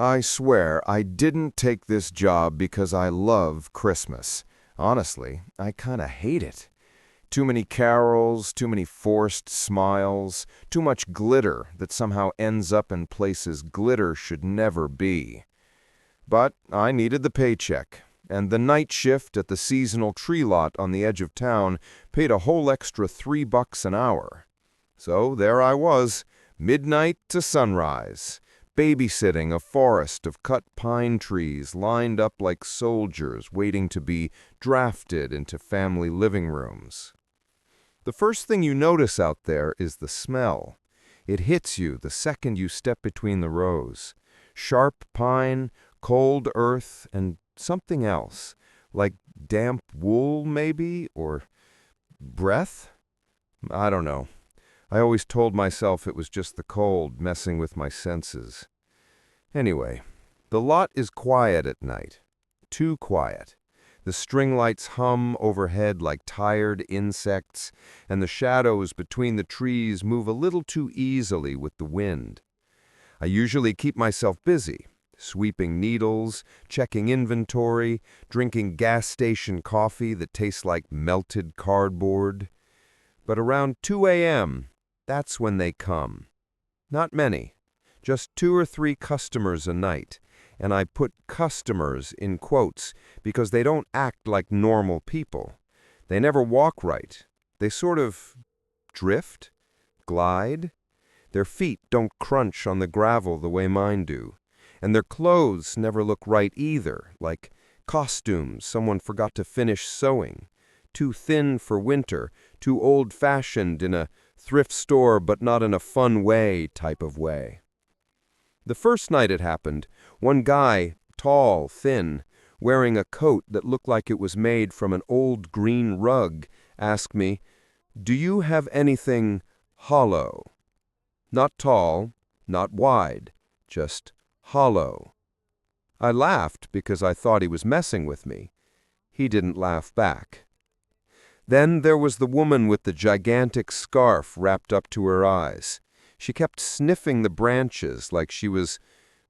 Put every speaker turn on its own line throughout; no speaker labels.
I swear I didn't take this job because I love Christmas. Honestly, I kinda hate it. Too many carols, too many forced smiles, too much glitter that somehow ends up in places glitter should never be. But I needed the paycheck, and the night shift at the seasonal tree lot on the edge of town paid a whole extra $3 an hour. So there I was, midnight to sunrise, babysitting a forest of cut pine trees lined up like soldiers waiting to be drafted into family living rooms. The first thing you notice out there is the smell. It hits you the second you step between the rows. Sharp pine, cold earth, and something else, like damp wool maybe, or breath? I don't know. I always told myself it was just the cold messing with my senses. Anyway, the lot is quiet at night. Too quiet. The string lights hum overhead like tired insects, and the shadows between the trees move a little too easily with the wind. I usually keep myself busy, sweeping needles, checking inventory, drinking gas station coffee that tastes like melted cardboard. But around 2 a.m., that's when they come. Not many, just 2 or 3 customers a night, and I put customers in quotes because they don't act like normal people. They never walk right. They sort of drift, glide. Their feet don't crunch on the gravel the way mine do, and their clothes never look right either, like costumes someone forgot to finish sewing. Too thin for winter, too old-fashioned in a thrift store but not in a fun way type of way. The first night it happened, one guy, tall, thin, wearing a coat that looked like it was made from an old green rug, asked me, "Do you have anything hollow?" Not tall, not wide, just hollow. I laughed because I thought he was messing with me. He didn't laugh back. Then there was the woman with the gigantic scarf wrapped up to her eyes. She kept sniffing the branches like she was,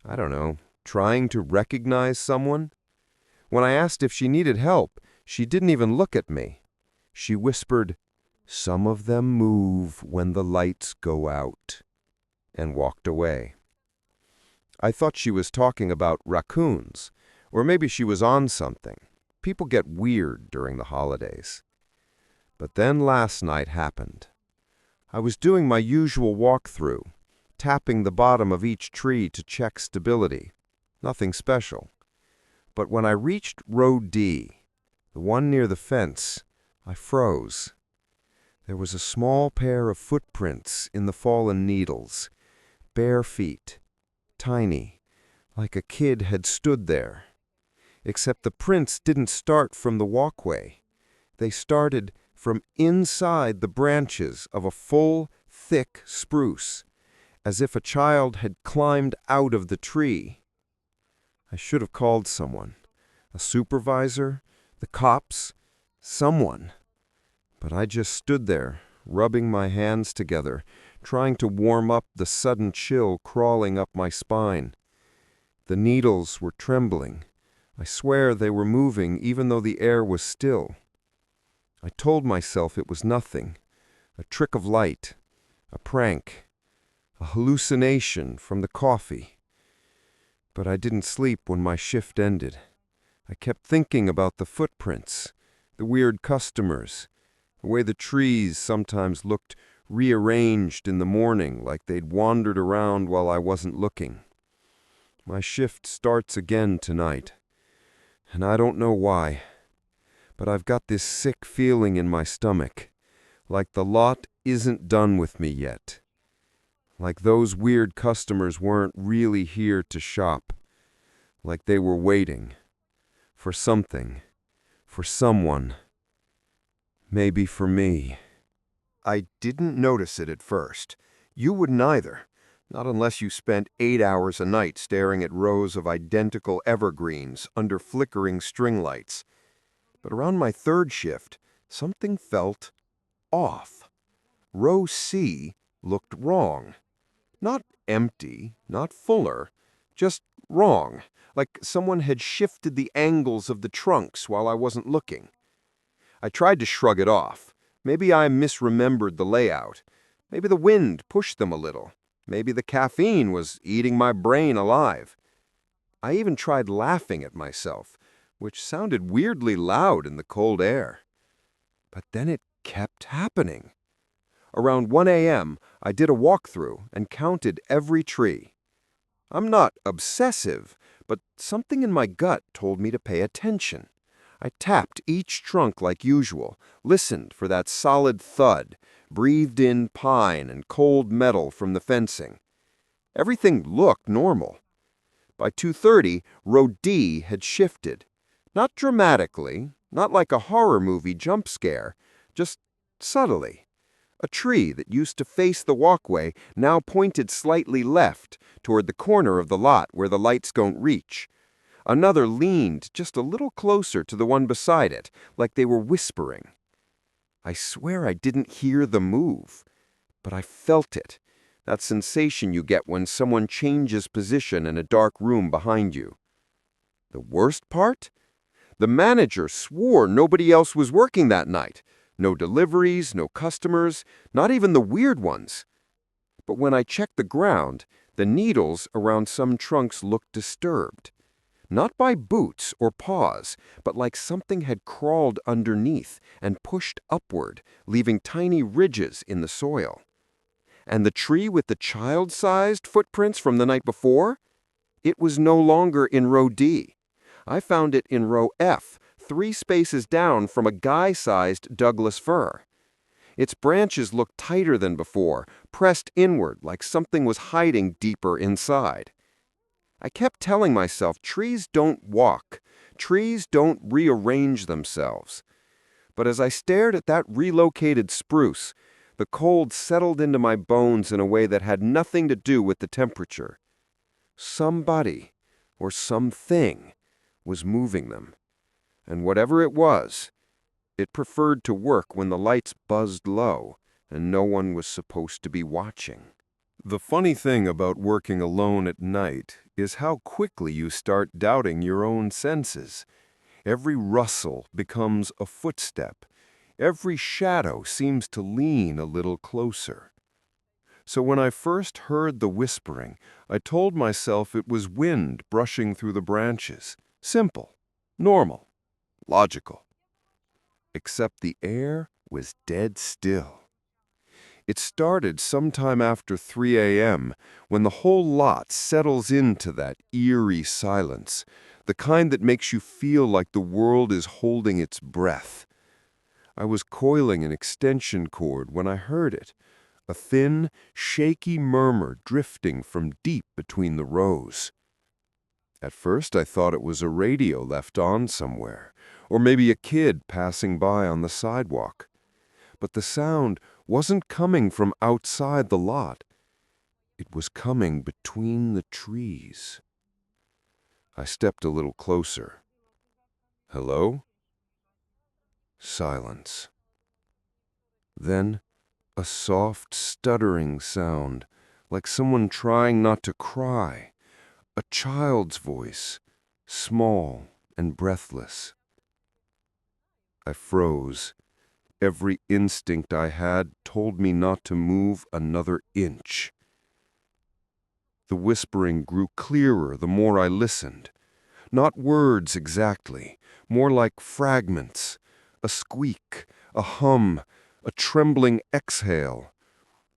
I don't know, trying to recognize someone. When I asked if she needed help, she didn't even look at me. She whispered, "Some of them move when the lights go out," and walked away. I thought she was talking about raccoons, or maybe she was on something. People get weird during the holidays. But then last night happened. I was doing my usual walkthrough, tapping the bottom of each tree to check stability. Nothing special. But when I reached row D, the one near the fence, I froze. There was a small pair of footprints in the fallen needles, bare feet, tiny, like a kid had stood there. Except the prints didn't start from the walkway. They started from inside the branches of a full, thick spruce, as if a child had climbed out of the tree. I should have called someone, a supervisor, the cops, someone. But I just stood there, rubbing my hands together, trying to warm up the sudden chill crawling up my spine. The needles were trembling. I swear they were moving even though the air was still. I told myself it was nothing, a trick of light, a prank, a hallucination from the coffee. But I didn't sleep when my shift ended. I kept thinking about the footprints, the weird customers, the way the trees sometimes looked rearranged in the morning like they'd wandered around while I wasn't looking. My shift starts again tonight, and I don't know why. But I've got this sick feeling in my stomach, like the lot isn't done with me yet. Like those weird customers weren't really here to shop. Like they were waiting. For something. For someone. Maybe for me. I didn't notice it at first. You wouldn't either. Not unless you spent 8 hours a night staring at rows of identical evergreens under flickering string lights. But around my third shift, something felt off. Row C looked wrong. Not empty, not fuller, just
wrong, like someone had shifted the angles of the trunks while I wasn't looking. I tried to shrug it off. Maybe I misremembered the layout. Maybe the wind pushed them a little. Maybe the caffeine was eating my brain alive. I even tried laughing at myself, which sounded weirdly loud in the cold air. But then it kept happening. Around 1 a.m., I did a walkthrough and counted every tree. I'm not obsessive, but something in my gut told me to pay attention. I tapped each trunk like usual, listened for that solid thud, breathed in pine and cold metal from the fencing. Everything looked normal. By 2:30, row D had shifted. Not dramatically, not like a horror movie jump scare, just subtly. A tree that used to face the walkway now pointed slightly left, toward the corner of the lot where the lights don't reach. Another leaned just a little closer to the one beside it, like they were whispering. I swear I didn't hear the move, but I felt it. That sensation you get when someone changes position in a dark room behind you. The worst part? The manager swore nobody else was working that night. No deliveries, no customers, not even the weird ones. But when I checked the ground, the needles around some trunks looked disturbed. Not by boots or paws, but like something had crawled underneath and pushed upward, leaving tiny ridges in the soil. And the tree with the child-sized footprints from the night before? It was no longer in row D. I found it in row F, 3 spaces down from a guy-sized Douglas fir. Its branches looked tighter than before, pressed inward like something was hiding deeper inside. I kept telling myself trees don't walk, trees don't rearrange themselves. But as I stared at that relocated spruce, the cold settled into my bones in a way that had nothing to do with the temperature. Somebody, or something, was moving them. And whatever it was, it preferred to work when the lights buzzed low and no one was supposed to be watching. The funny thing about working alone at night is how quickly you start doubting your own senses. Every rustle becomes a footstep. Every shadow seems to lean a little closer. So when I first heard the whispering, I told myself it was wind brushing through the branches. Simple, normal, logical. Except the air was dead still. It started sometime after 3 a.m., when the whole lot settles into that eerie silence, the kind that makes you feel like the world is holding its breath. I was coiling an extension cord when I heard it, a thin, shaky murmur drifting from deep between the rows. At first I thought it was a radio left on somewhere, or maybe a kid passing by on the sidewalk. But the sound wasn't coming from outside the lot. It was coming between the trees. I stepped a little closer. Hello? Silence. Then a soft, stuttering sound, like someone trying not to cry. A child's voice, small and breathless. I froze. Every instinct I had told me not to move another inch. The whispering grew clearer the more I listened. Not words exactly, more like fragments. A squeak, a hum, a trembling exhale.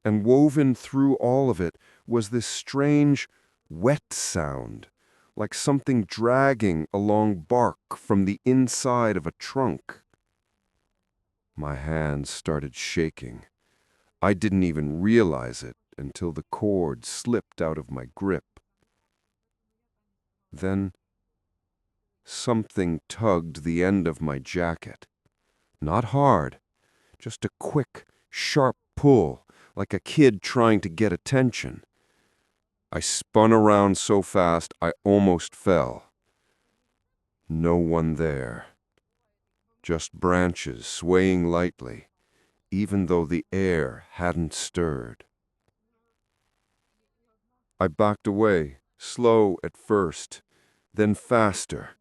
And woven through all of it was this strange, wet sound, like something dragging along bark from the inside of a trunk. My hands started shaking. I didn't even realize it until the cord slipped out of my grip. Then something tugged the end of my jacket. Not hard, just a quick, sharp pull, like a kid trying to get attention. I spun around so fast I almost fell. No one there. Just branches swaying lightly, even though the air hadn't stirred. I backed away, slow at first, then faster.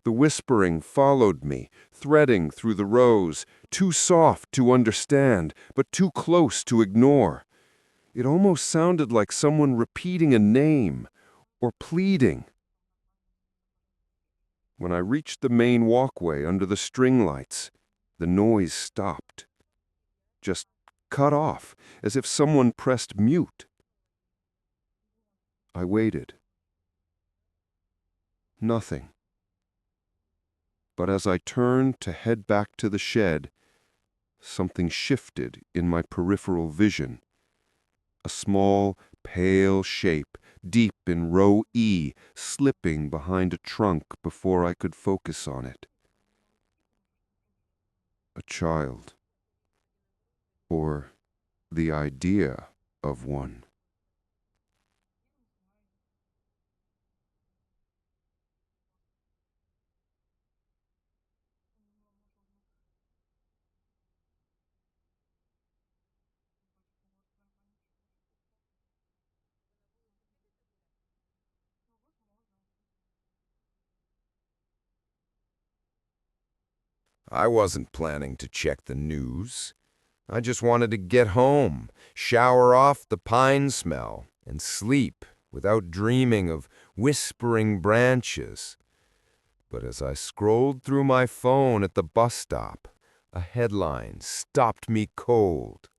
The whispering followed me, threading through the rows, too soft to understand, but too close to ignore. It almost sounded like someone repeating a name or pleading. When I reached the main walkway under the string lights, the noise stopped. Just cut off, as if someone pressed mute. I waited. Nothing. But as I turned to head back to the shed, something shifted in my peripheral vision. A small, pale shape, deep in row E, slipping behind a trunk before I could focus on it. A child. Or the idea of one.
I wasn't planning to check the news. I just wanted to get home, shower off the pine smell, and sleep without dreaming of whispering branches. But as I scrolled through my phone at the bus stop, a headline stopped me cold.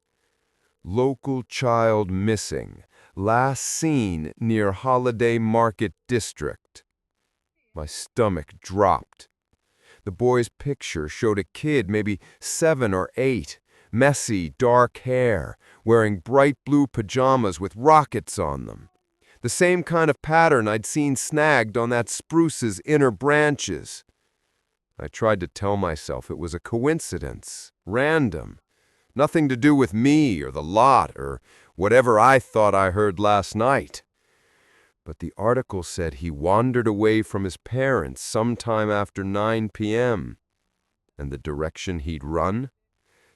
Local child missing, last seen near Holiday Market District. My stomach dropped. The boy's picture showed a kid, maybe 7 or 8, messy, dark hair, wearing bright blue pajamas with rockets on them. The same kind of pattern I'd seen snagged on that spruce's inner branches. I tried to tell myself it was a coincidence, random, nothing to do with me or the lot or whatever I thought I heard last night. But the article said he wandered away from his parents sometime after 9 p.m. And the direction he'd run?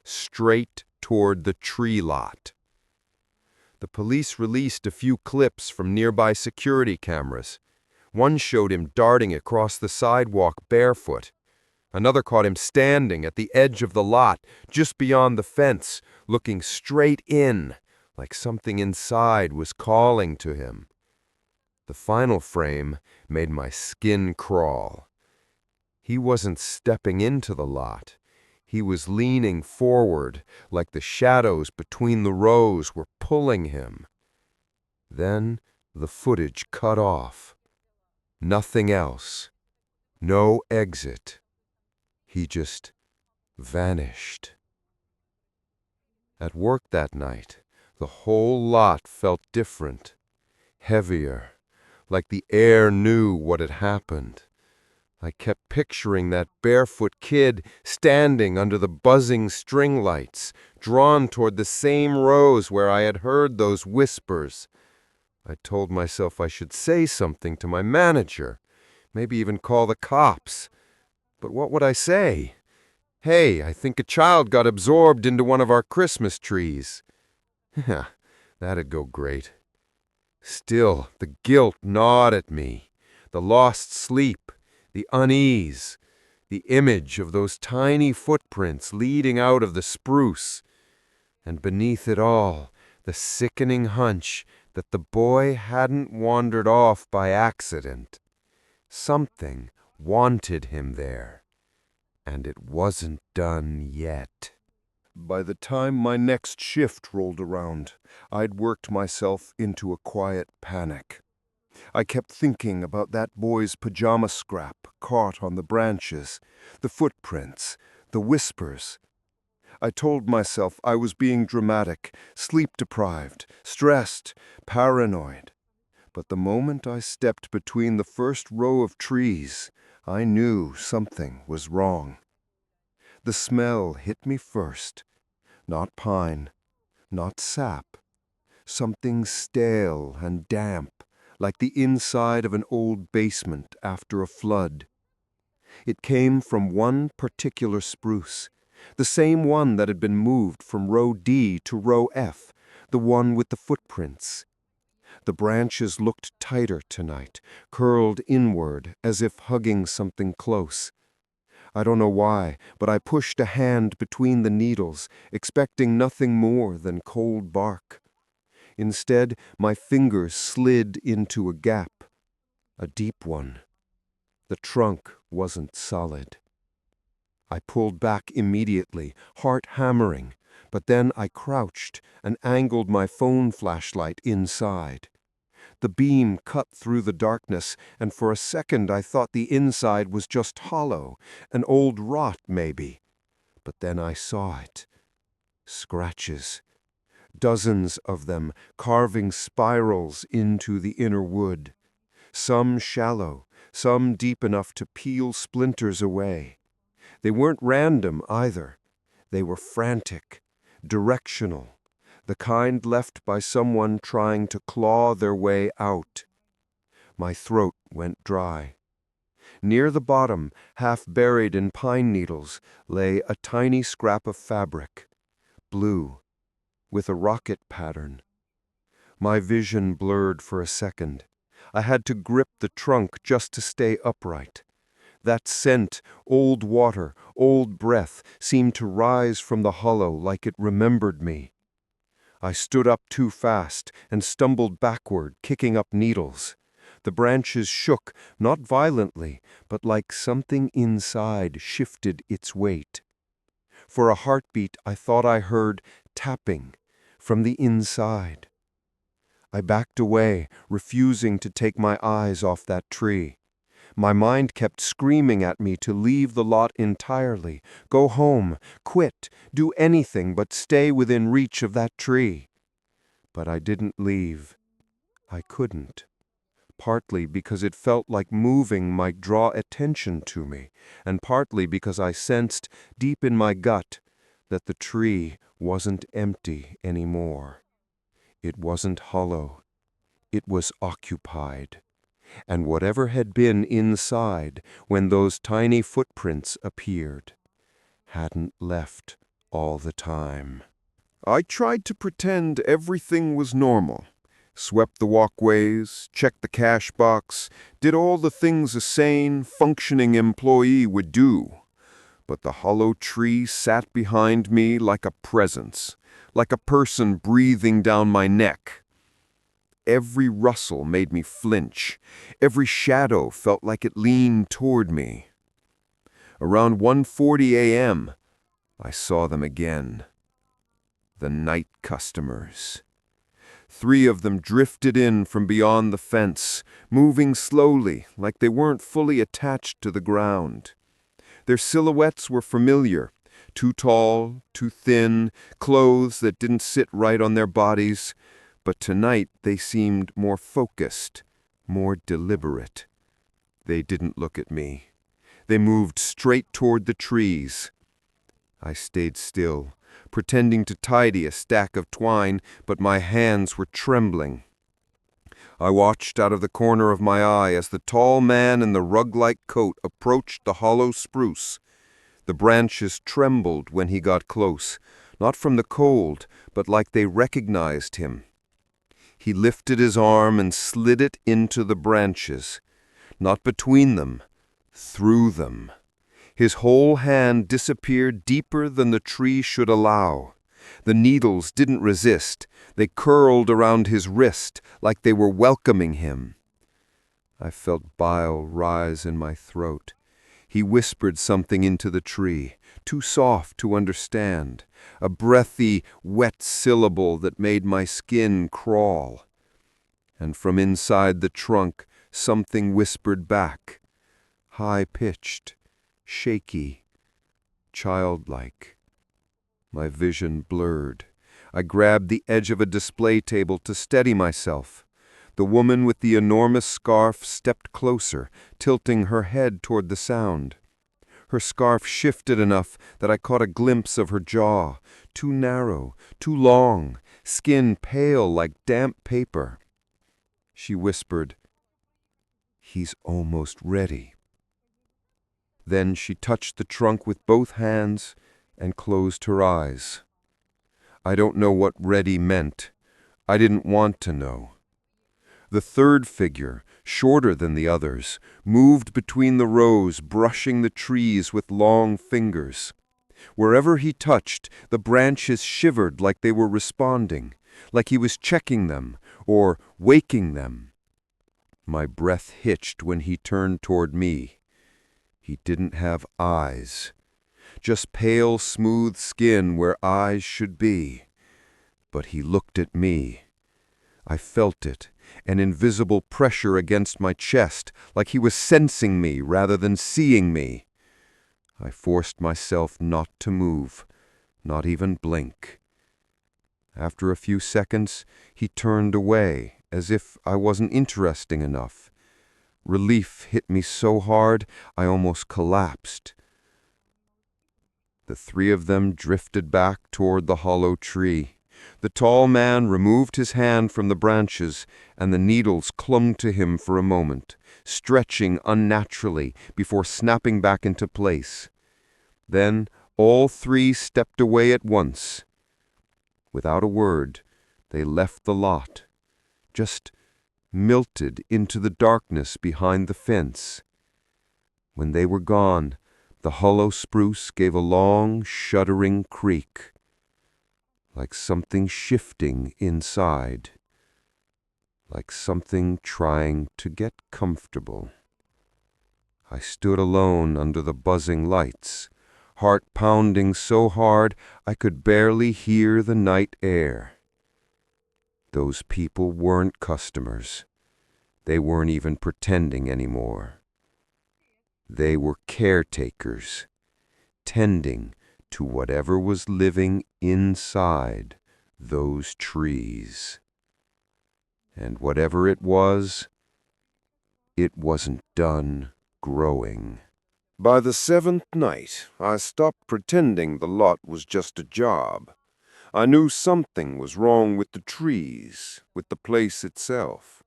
Straight toward the tree lot. The police released a few clips from nearby security cameras. One showed him darting across the sidewalk barefoot. Another caught him standing at the edge of the lot, just beyond the fence, looking straight in, like something inside was calling to him. The final frame made my skin crawl. He wasn't stepping into the lot. He was leaning forward, like the shadows between the rows were pulling him. Then the footage cut off. Nothing else. No exit. He just vanished. At work that night, the whole lot felt different, heavier, like the air knew what had happened. I kept picturing that barefoot kid standing under the buzzing string lights, drawn toward the same rows where I had heard those whispers. I told myself I should say something to my manager, maybe even call the cops. But what would I say? Hey, I think a child got absorbed into one of our Christmas trees. That'd go great. Still, the guilt gnawed at me. The lost sleep, the unease, the image of those tiny footprints leading out of the spruce. And beneath it all, the sickening hunch that the boy hadn't wandered off by accident. Something wanted him there. And it wasn't done yet. By the time my next shift rolled around, I'd worked myself into a quiet panic. I kept thinking about that boy's pajama scrap caught on the branches, the footprints, the whispers. I told myself I was being dramatic, sleep-deprived, stressed, paranoid. But the moment I stepped between the first row of trees, I knew something was wrong. The smell hit me first. Not pine, not sap. Something stale and damp, like the inside of an old basement after a flood. It came from one particular spruce, the same one that had been moved from row D to row F, the one with the footprints.
The branches looked tighter tonight, curled inward as if hugging something close. I don't know why, but I pushed a hand between the needles, expecting nothing more than cold bark. Instead, my fingers slid into a gap, a deep one. The trunk wasn't solid. I pulled back immediately, heart hammering, but then I crouched and angled my phone flashlight inside. The beam cut through the darkness, and for a second I thought the inside was just hollow, an old rot maybe. But then I saw it. Scratches. Dozens of them, carving spirals into the inner wood. Some shallow, some deep enough to peel splinters away. They weren't random either. They were frantic, directional, the kind left by someone trying to claw their way out. My throat went dry. Near the bottom, half buried in pine needles, lay a tiny scrap of fabric, blue, with a rocket pattern. My vision blurred for a second. I had to grip the trunk just to stay upright. That scent, old water, old breath, seemed to rise from the hollow like it remembered me. I stood up too fast and stumbled backward, kicking up needles. The branches shook, not violently, but like something inside shifted its weight. For a heartbeat, I thought I heard tapping from the inside. I backed away, refusing to take my eyes off that tree. My mind kept screaming at me to leave the lot entirely, go home, quit, do anything but stay within reach of that tree. But I didn't leave. I couldn't. Partly because it felt like moving might draw attention to me, and partly because I sensed, deep in my gut, that the tree wasn't empty anymore. It wasn't hollow. It was occupied. And whatever had been inside when those tiny footprints appeared hadn't left all the time. I tried to pretend everything was normal. Swept the walkways, checked the cash box, did all the things a sane, functioning employee would do. But the hollow tree sat behind me like a presence, like a person breathing down my neck. Every rustle made me flinch. Every shadow felt like it leaned toward me. Around 1:40 a.m., I saw them again. The night customers. 3 of them drifted in from beyond the fence, moving slowly, like they weren't fully attached to the ground. Their silhouettes were familiar. Too tall, too thin, clothes that didn't sit right on their bodies. But tonight they seemed more focused, more deliberate. They didn't look at me. They moved straight toward the trees. I stayed still, pretending to tidy a stack of twine, but my hands were trembling. I watched out of the corner of my eye as the tall man in the rug-like coat approached the hollow spruce. The branches trembled when he got close, not from the cold, but like they recognized him. He lifted his arm and slid it into the branches, not between them, through them. His whole hand disappeared deeper than the tree should allow. The needles didn't resist. They curled around his wrist like they were welcoming him. I felt bile rise in my throat. He whispered something into the tree, too soft to understand, a breathy, wet syllable that made my skin crawl. And from inside the trunk, something whispered back, high-pitched, shaky, childlike. My vision blurred. I grabbed the edge of a display table to steady myself. The woman with the enormous scarf stepped closer, tilting her head toward the sound. Her scarf shifted enough that I caught a glimpse of her jaw, too narrow, too long, skin pale like damp paper. She whispered, "He's almost ready." Then she touched the trunk with both hands and closed her eyes. I don't know what ready meant. I didn't want to know. The third figure, shorter than the others, moved between the rows, brushing the trees with long fingers. Wherever he touched, the branches shivered like they were responding, like he was checking them or waking them. My breath hitched when he turned toward me. He didn't have eyes, just pale, smooth skin where eyes should be. But he looked at me. I felt it, an invisible pressure against my chest, like he was sensing me rather than seeing me. I forced myself not to move, not even blink. After a few seconds, he turned away, as if I wasn't interesting enough. Relief hit me so hard, I almost collapsed. The three of them drifted back toward the hollow tree. The tall man removed his hand from the branches, and the needles clung to him for a moment, stretching unnaturally before snapping back into place. Then all three stepped away at once. Without a word, they left the lot, just melted into the darkness behind the fence. When they were gone, the hollow spruce gave a long, shuddering creak, like something shifting inside, like something trying to get comfortable. I stood alone under the buzzing lights, heart pounding so hard I could barely hear the night air. Those people weren't customers. They weren't even pretending anymore. They were caretakers, tending to whatever was living inside those trees. And whatever it wasn't done growing.
By the seventh night, I stopped pretending the lot was just a job. I knew something was wrong with the trees, with the place itself.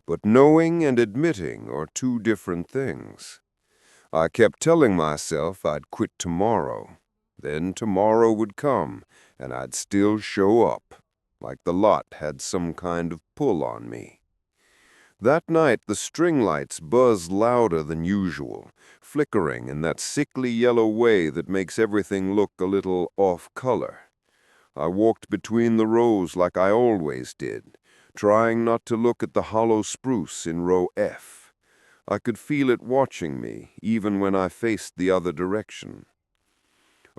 But knowing and admitting are two different things. I kept telling myself I'd quit tomorrow. Then tomorrow would come, and I'd still show up, like the lot had some kind of pull on me. That night the string lights buzzed louder than usual, flickering in that sickly yellow way that makes everything look a little off color. I walked between the rows like I always did, trying not to look at the hollow spruce in row F. I could feel it watching me, even when I faced the other direction.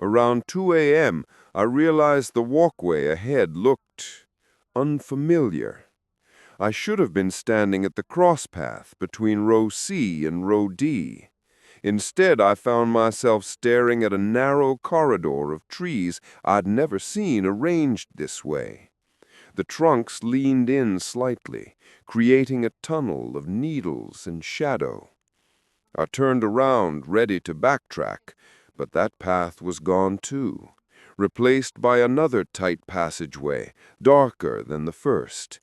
Around 2 a.m., I realized the walkway ahead looked unfamiliar. I should have been standing at the crosspath between row C and row D. Instead, I found myself staring at a narrow corridor of trees I'd never seen arranged this way. The trunks leaned in slightly, creating a tunnel of needles and shadow. I turned around, ready to backtrack, but that path was gone too, replaced by another tight passageway, darker than the first.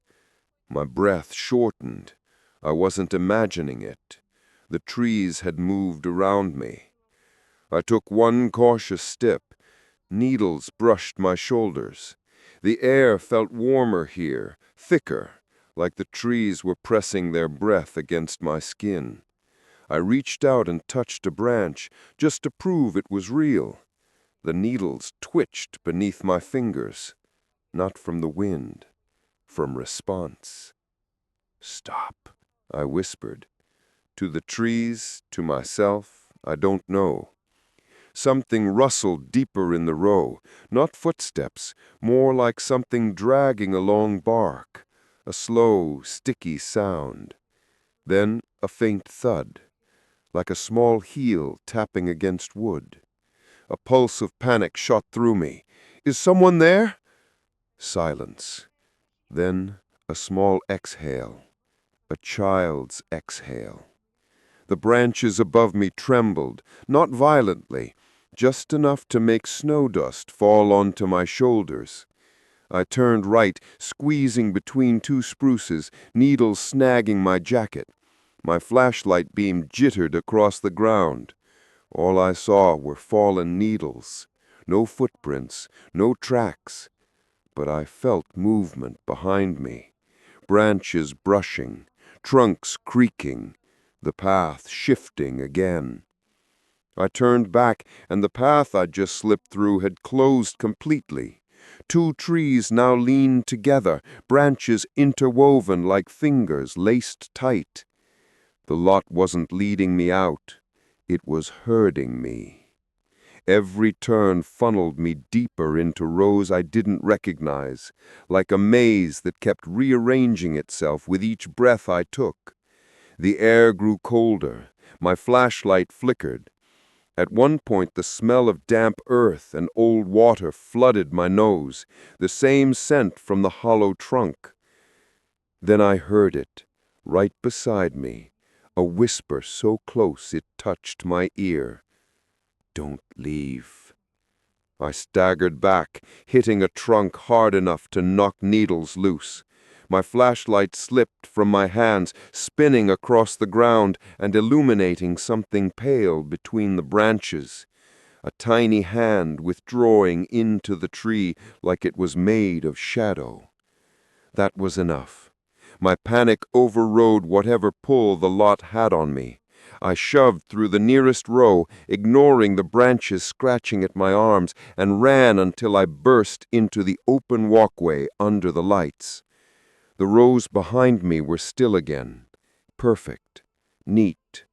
My breath shortened. I wasn't imagining it. The trees had moved around me. I took one cautious step. Needles brushed my shoulders. The air felt warmer here, thicker, like the trees were pressing their breath against my skin. I reached out and touched a branch, just to prove it was real. The needles twitched beneath my fingers, not from the wind, from response. "Stop," I whispered. To the trees, to myself, I don't know. Something rustled deeper in the row, not footsteps, more like something dragging along bark, a slow, sticky sound. Then a faint thud, like a small heel tapping against wood. A pulse of panic shot through me. "Is someone there?" Silence. Then a small exhale, a child's exhale. The branches above me trembled, not violently, just enough to make snow dust fall onto my shoulders. I turned right, squeezing between two spruces, needles snagging my jacket. My flashlight beam jittered across the ground. All I saw were fallen needles. No footprints, no tracks. But I felt movement behind me. branches brushing, trunks creaking, the path shifting again. I turned back, and the path I'd just slipped through had closed completely. Two trees now leaned together, branches interwoven like fingers laced tight. The lot wasn't leading me out, it was herding me. Every turn funneled me deeper into rows I didn't recognize, like a maze that kept rearranging itself with each breath I took. The air grew colder, my flashlight flickered. At one point the smell of damp earth and old water flooded my nose, the same scent from the hollow trunk. Then I heard it, right beside me, a whisper so close it touched my ear. "Don't leave." I staggered back, hitting a trunk hard enough to knock needles loose. My flashlight slipped from my hands, spinning across the ground and illuminating something pale between the branches. A tiny hand withdrawing into the tree like it was made of shadow. That was enough. My panic overrode whatever pull the lot had on me. I shoved through the nearest row, ignoring the branches scratching at my arms, and ran until I burst into the open walkway under the lights. The rows behind me were still again, perfect, neat,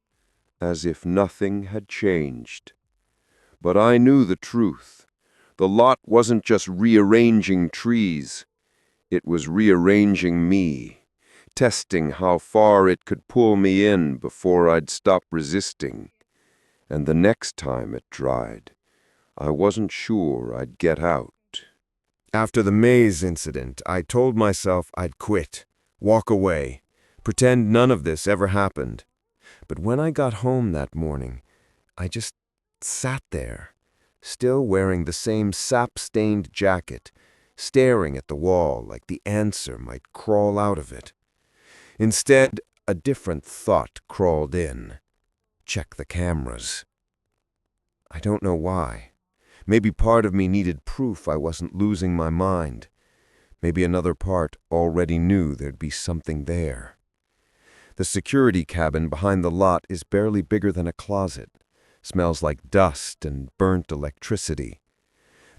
as if nothing had changed. But I knew the truth. The lot wasn't just rearranging trees. It was rearranging me, testing how far it could pull me in before I'd stop resisting. And the next time it tried, I wasn't sure I'd get out.
After the maze incident, I told myself I'd quit, walk away, pretend none of this ever happened. But when I got home that morning, I just sat there, still wearing the same sap-stained jacket, staring at the wall like the answer might crawl out of it. Instead, a different thought crawled in. Check the cameras. I don't know why. Maybe part of me needed proof I wasn't losing my mind. Maybe another part already knew there'd be something there. The security cabin behind the lot is barely bigger than a closet. Smells like dust and burnt electricity.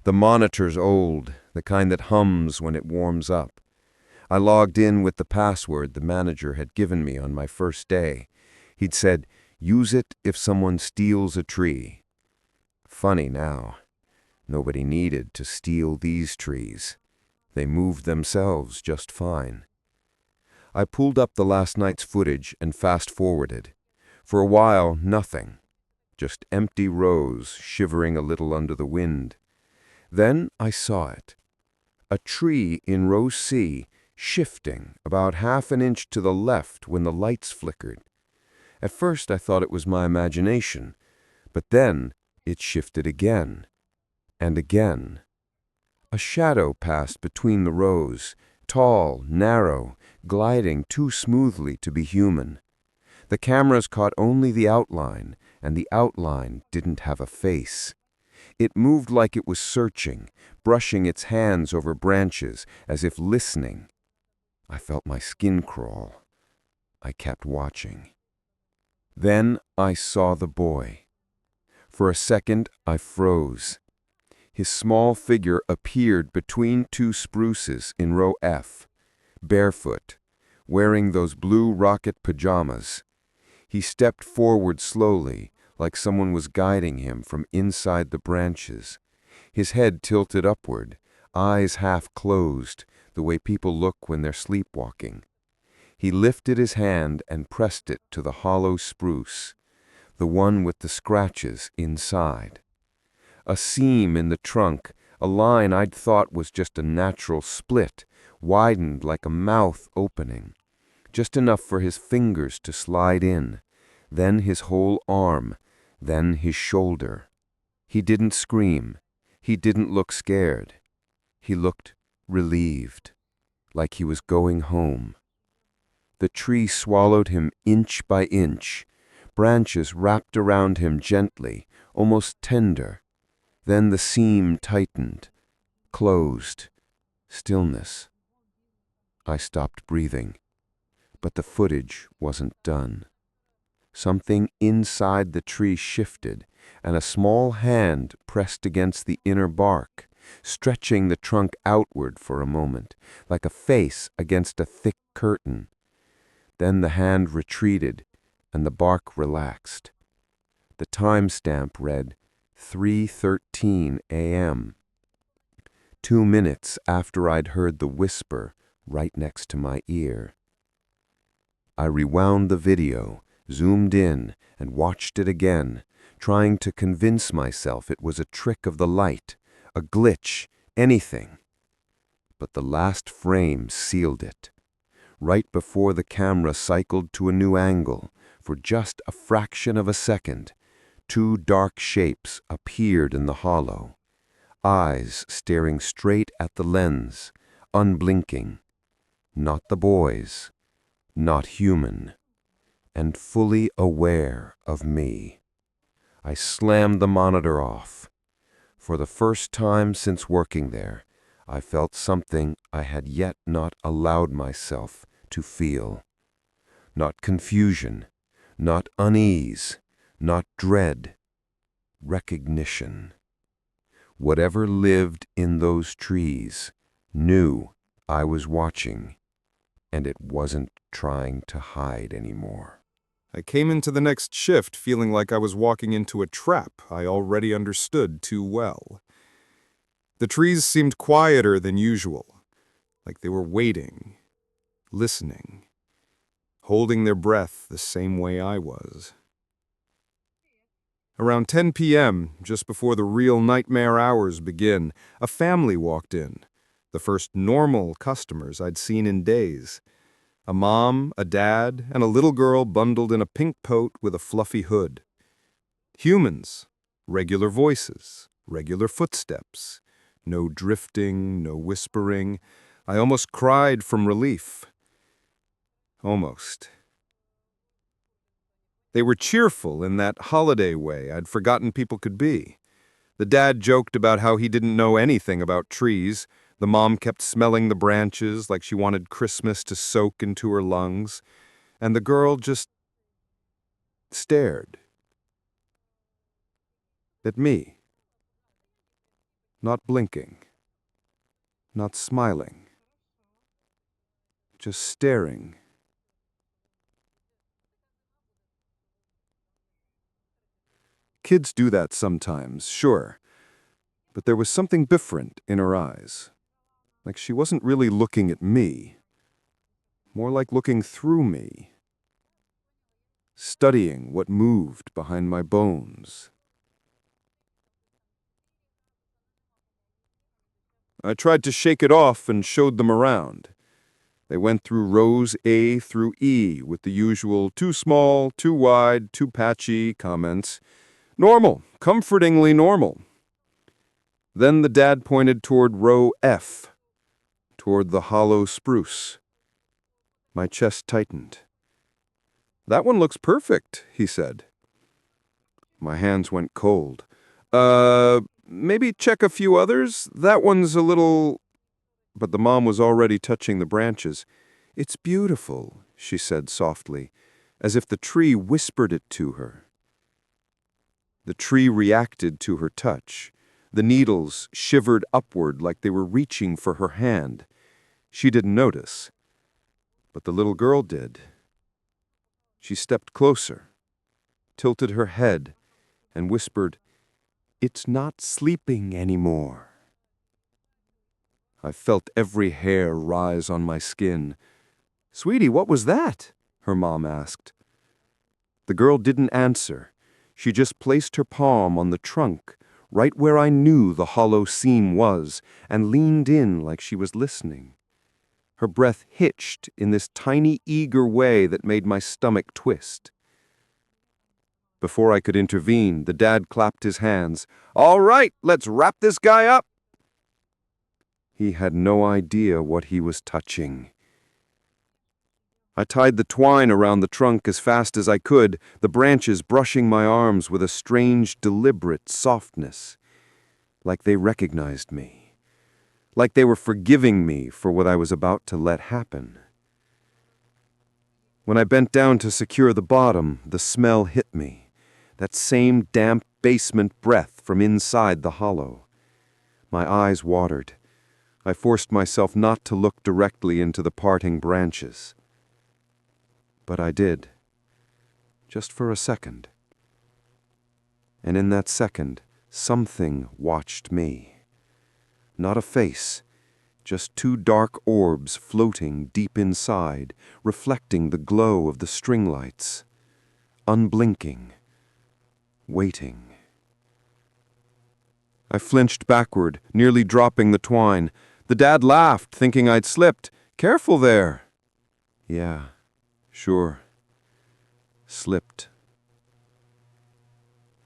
The monitor's old, the kind that hums when it warms up. I logged in with the password the manager had given me on my first day. He'd said, "Use it if someone steals a tree." Funny now. Nobody needed to steal these trees. They moved themselves just fine. I pulled up the last night's footage and fast-forwarded. For a while, nothing. Just empty rows shivering a little under the wind. Then I saw it. A tree in row C shifting about half an inch to the left when the lights flickered. At first I thought it was my imagination, but then it shifted again and again. A shadow passed between the rows, tall, narrow, gliding too smoothly to be human. The cameras caught only the outline, and the outline didn't have a face. It moved like it was searching, brushing its hands over branches as if listening. I felt my skin crawl. I kept watching. Then I saw the boy. For a second, I froze. His small figure appeared between two spruces in row F, barefoot, wearing those blue rocket pajamas. He stepped forward slowly, like someone was guiding him from inside the branches. His head tilted upward, eyes half closed, the way people look when they're sleepwalking. He lifted his hand and pressed it to the hollow spruce, the one with the scratches inside. A seam in the trunk, a line I'd thought was just a natural split, widened like a mouth opening, just enough for his fingers to slide in, then his whole arm, then his shoulder. He didn't scream. He didn't look scared. He looked relieved, like he was going home. The tree swallowed him inch by inch. Branches wrapped around him gently, almost tender. Then the seam tightened, closed, stillness.
I stopped breathing, but the footage wasn't done. Something inside the tree shifted, and a small hand pressed against the inner bark, stretching the trunk outward for a moment, like a face against a thick curtain. Then the hand retreated, and the bark relaxed. The timestamp read 3:13 a.m. 2 minutes after I'd heard the whisper right next to my ear. I rewound the video, zoomed in, and watched it again, trying to convince myself it was a trick of the light, a glitch, anything. But the last frame sealed it. Right before the camera cycled to a new angle, for just a fraction of a second, 2 dark shapes appeared in the hollow. Eyes staring straight at the lens, unblinking. Not the boys, not human, and fully aware of me. I slammed the monitor off. For the first time since working there, I felt something I had yet not allowed myself to feel. Not confusion, not unease, not dread. Recognition. Whatever lived in those trees knew I was watching, and it wasn't trying to hide anymore.
I came into the next shift feeling like I was walking into a trap I already understood too well. The trees seemed quieter than usual, like they were waiting, listening, holding their breath the same way I was. Around 10 p.m., just before the real nightmare hours begin, a family walked in, the first normal customers I'd seen in days. A mom, a dad, and a little girl bundled in a pink coat with a fluffy hood. Humans, regular voices, regular footsteps. No drifting, no whispering. I almost cried from relief. Almost. They were cheerful in that holiday way I'd forgotten people could be. The dad joked about how he didn't know anything about trees. The mom kept smelling the branches like she wanted Christmas to soak into her lungs. And the girl just stared at me, not blinking, not smiling, just staring. Kids do that sometimes, sure, but there was something different in her eyes. Like she wasn't really looking at me, more like looking through me, studying what moved behind my bones. I tried to shake it off and showed them around. They went through rows A through E with the usual too small, too wide, too patchy comments. Normal, comfortingly normal. Then the dad pointed toward row F, toward the hollow spruce. My chest tightened. "That one looks perfect," he said. My hands went cold. Maybe check a few others? That one's a little..." But the mom was already touching the branches. "It's beautiful," she said softly, as if the tree whispered it to her. The tree reacted to her touch. The needles shivered upward like they were reaching for her hand. She didn't notice, but the little girl did. She stepped closer, tilted her head, and whispered, "It's not sleeping anymore." I felt every hair rise on my skin. "Sweetie, what was that?" her mom asked. The girl didn't answer. She just placed her palm on the trunk, right where I knew the hollow seam was, and leaned in like she was listening. Her breath hitched in this tiny, eager way that made my stomach twist. Before I could intervene, the dad clapped his hands. "All right, let's wrap this guy up." He had no idea what he was touching. I tied the twine around the trunk as fast as I could, the branches brushing my arms with a strange, deliberate softness, like they recognized me,
like they were forgiving me for what I was about to let happen. When I bent down to secure the bottom, the smell hit me, that same damp basement breath from inside the hollow. My eyes watered. I forced myself not to look directly into the parting branches. But I did, just for a second. And in that second, something watched me. Not a face, just two dark orbs floating deep inside, reflecting the glow of the string lights, unblinking, waiting. I flinched backward, nearly dropping the twine. The dad laughed, thinking I'd slipped. "Careful there." Yeah, sure. Slipped.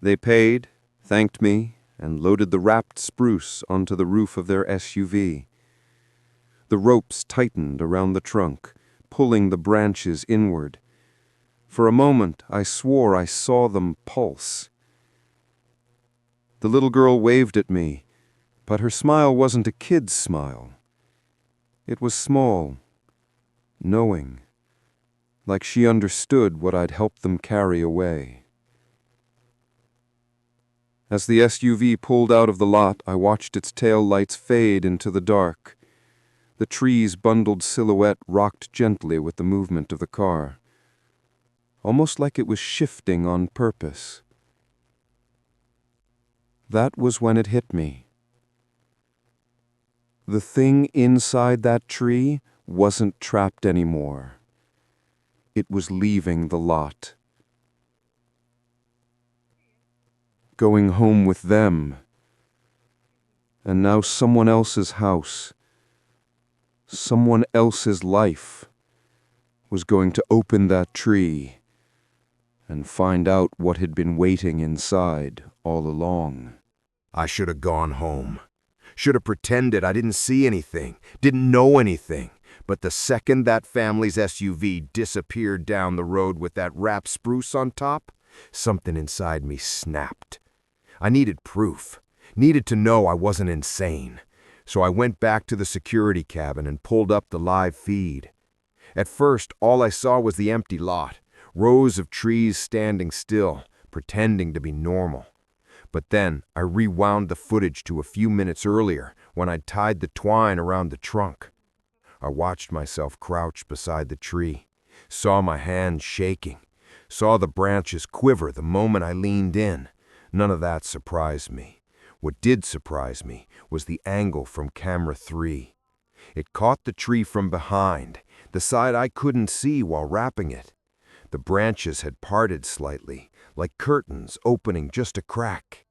They paid, thanked me, and loaded the wrapped spruce onto the roof of their SUV. The ropes tightened around the trunk, pulling the branches inward. For a moment, I swore I saw them pulse. The little girl waved at me, but her smile wasn't a kid's smile. It was small, knowing, like she understood what I'd helped them carry away. As the SUV pulled out of the lot, I watched its tail lights fade into the dark. The tree's bundled silhouette rocked gently with the movement of the car, almost like it was shifting on purpose. That was when it hit me. The thing inside that tree wasn't trapped anymore. It was leaving the lot. Going home with them. And now someone else's house, someone else's life, was going to open that tree and find out what had been waiting inside all along.
I should have gone home. Should have pretended I didn't see anything, didn't know anything. But the second that family's SUV disappeared down the road with that wrapped spruce on top, something inside me snapped. I needed proof, needed to know I wasn't insane. So I went back to the security cabin and pulled up the live feed. At first, all I saw was the empty lot, rows of trees standing still, pretending to be normal. But then I rewound the footage to a few minutes earlier when I'd tied the twine around the trunk. I watched myself crouch beside the tree, saw my hands shaking, saw the branches quiver the moment I leaned in. None of that surprised me. What did surprise me was the angle from camera 3. It caught the tree from behind, the side I couldn't see while wrapping it. The branches had parted slightly, like curtains opening just a crack.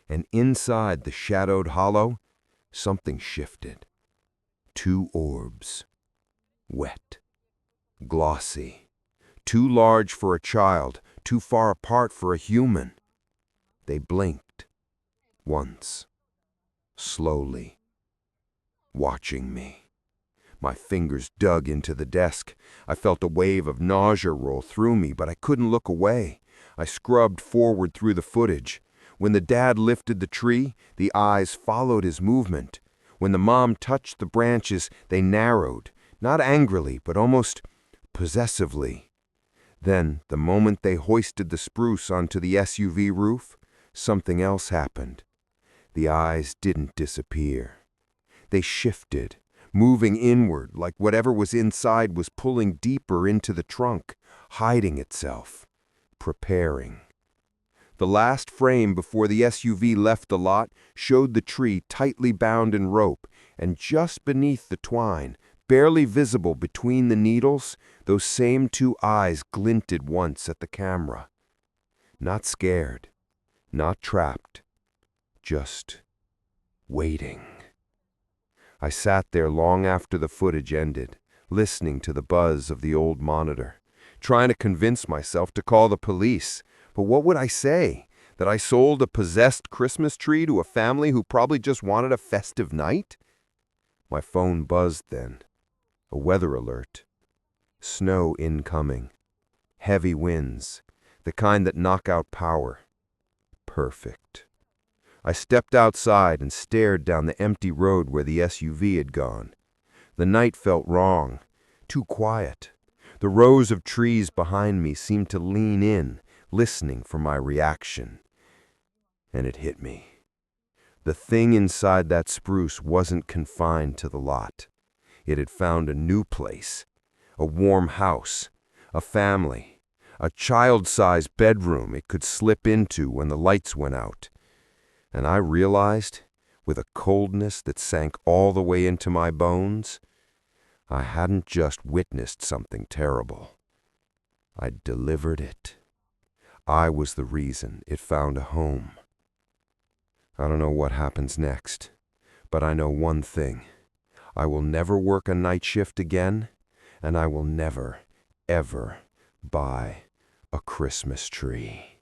And inside the shadowed hollow, something shifted. 2 orbs. Wet. Glossy. Too large for a child, too far apart for a human. They blinked. Once. Slowly. Watching me. My fingers dug into the desk. I felt a wave of nausea roll through me, but I couldn't look away. I scrubbed forward through the footage. When the dad lifted the tree, the eyes followed his movement. When the mom touched the branches, they narrowed, not angrily, but almost possessively. Then, the moment they hoisted the spruce onto the SUV roof, something else happened. The eyes didn't disappear. They shifted, moving inward like whatever was inside was pulling deeper into the trunk, hiding itself, preparing. The last frame before the SUV left the lot showed the tree tightly bound in rope, and just beneath the twine, barely visible between the needles, those same 2 eyes glinted once at the camera. Not scared, not trapped, just waiting. I sat there long after the footage ended, listening to the buzz of the old monitor, trying to convince myself to call the police. But what would I say? That I sold a possessed Christmas tree to a family who probably just wanted a festive night? My phone buzzed then. A weather alert. Snow incoming. Heavy winds. The kind that knock out power. Perfect.
I stepped outside and stared down the empty road where the SUV had gone. The night felt wrong, too quiet. The rows of trees behind me seemed to lean in, listening for my reaction. And it hit me. The thing inside that spruce wasn't confined to the lot. It had found a new place, a warm house, a family, a child-sized bedroom it could slip into when the lights went out. And I realized, with a coldness that sank all the way into my bones, I hadn't just witnessed something terrible. I'd delivered it. I was the reason it found a home. I don't know what happens next, but I know one thing. I will never work a night shift again, and I will never, ever buy a Christmas tree.